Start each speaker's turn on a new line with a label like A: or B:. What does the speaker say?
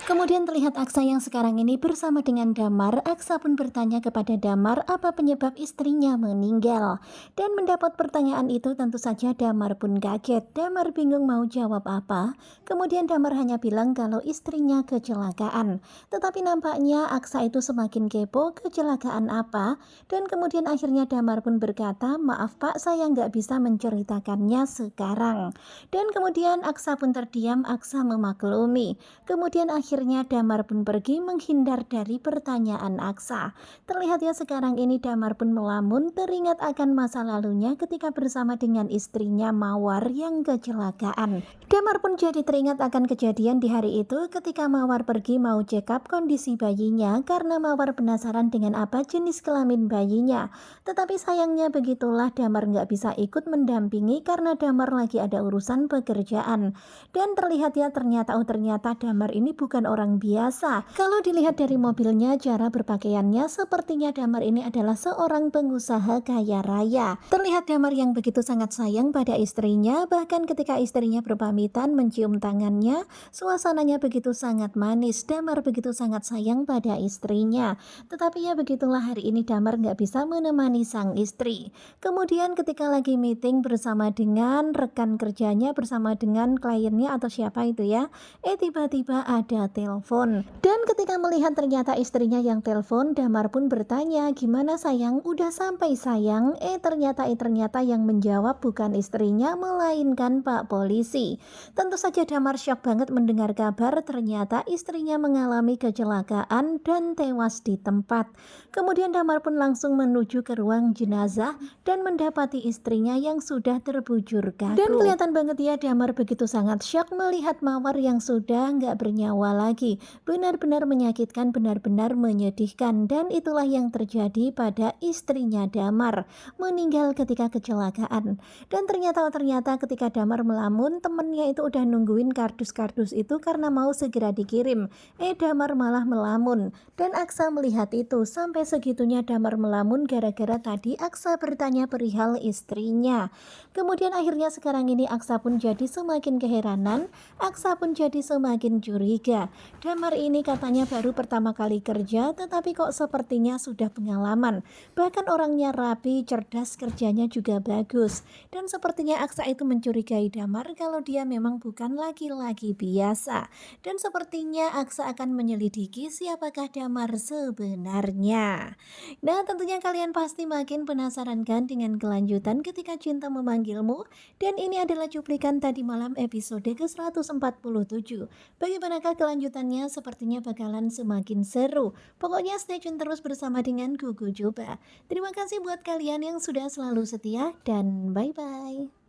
A: Kemudian terlihat Aksa yang sekarang ini bersama dengan Damar. Aksa pun bertanya kepada Damar apa penyebab istrinya meninggal. Dan mendapat pertanyaan itu tentu saja Damar pun kaget. Damar bingung mau jawab apa. Kemudian Damar hanya bilang kalau istrinya kecelakaan. Tetapi nampaknya Aksa itu semakin kepo kecelakaan apa. Dan kemudian akhirnya Damar pun berkata, maaf pak, saya nggak bisa menceritakannya sekarang. Dan kemudian Aksa pun terdiam, Aksa memaklumi. Kemudian akhirnya Damar pun pergi menghindar dari pertanyaan Aksa. Terlihat ya sekarang ini Damar pun melamun teringat akan masa lalunya ketika bersama dengan istrinya Mawar yang kecelakaan. Damar pun jadi teringat akan kejadian di hari itu ketika Mawar pergi mau check up kondisi bayinya karena Mawar penasaran dengan apa jenis kelamin bayinya. Tetapi sayangnya begitulah Damar nggak bisa ikut mendampingi karena Damar lagi ada urusan pekerjaan. Dan terlihat ya ternyata Damar ini bukan orang biasa. Kalau dilihat dari mobilnya, cara berpakaiannya sepertinya Damar ini adalah seorang pengusaha kaya raya. Terlihat Damar yang begitu sangat sayang pada istrinya, bahkan ketika istrinya berpamitan mencium tangannya, suasananya begitu sangat manis. Damar begitu sangat sayang pada istrinya. Tetapi ya begitulah hari ini Damar nggak bisa menemani sang istri. Kemudian ketika lagi meeting bersama dengan rekan kerjanya, bersama dengan kliennya atau siapa itu ya, tiba-tiba ada telepon. Dan ketika melihat ternyata istrinya yang telepon, Damar pun bertanya, gimana sayang, udah sampai sayang? Ternyata yang menjawab bukan istrinya, melainkan Pak Polisi. Tentu saja Damar syok banget mendengar kabar ternyata istrinya mengalami kecelakaan dan tewas di tempat. Kemudian Damar pun langsung menuju ke ruang jenazah dan mendapati istrinya yang sudah terbujur kaku. Dan kelihatan banget ya Damar begitu sangat syok melihat Mawar yang sudah nggak bernyawa lagi. Benar-benar menyakitkan, benar-benar menyedihkan. Dan itulah yang terjadi pada istrinya Damar, meninggal ketika kecelakaan. Dan ternyata ketika Damar melamun, temennya itu udah nungguin kardus-kardus itu karena mau segera dikirim. Damar malah melamun. Dan Aksa melihat itu, sampai segitunya Damar melamun gara-gara tadi Aksa bertanya perihal istrinya. Kemudian akhirnya sekarang ini Aksa pun jadi semakin keheranan, Aksa pun jadi semakin curiga. Damar ini katanya baru pertama kali kerja, tetapi kok sepertinya sudah pengalaman. Bahkan orangnya rapi, cerdas, kerjanya juga bagus. Dan sepertinya Aksa itu mencurigai Damar kalau dia memang bukan laki-laki biasa. Dan sepertinya Aksa akan menyelidiki siapakah Damar sebenarnya. Nah, tentunya kalian pasti makin penasaran kan dengan kelanjutan ketika cinta memanggilmu? Dan ini adalah cuplikan tadi malam episode ke-147. Bagaimanakah kelanjutannya? Sepertinya bakalan semakin seru. Pokoknya stay tune terus bersama dengan Gugu Coba. Terima kasih buat kalian yang sudah selalu setia dan bye-bye.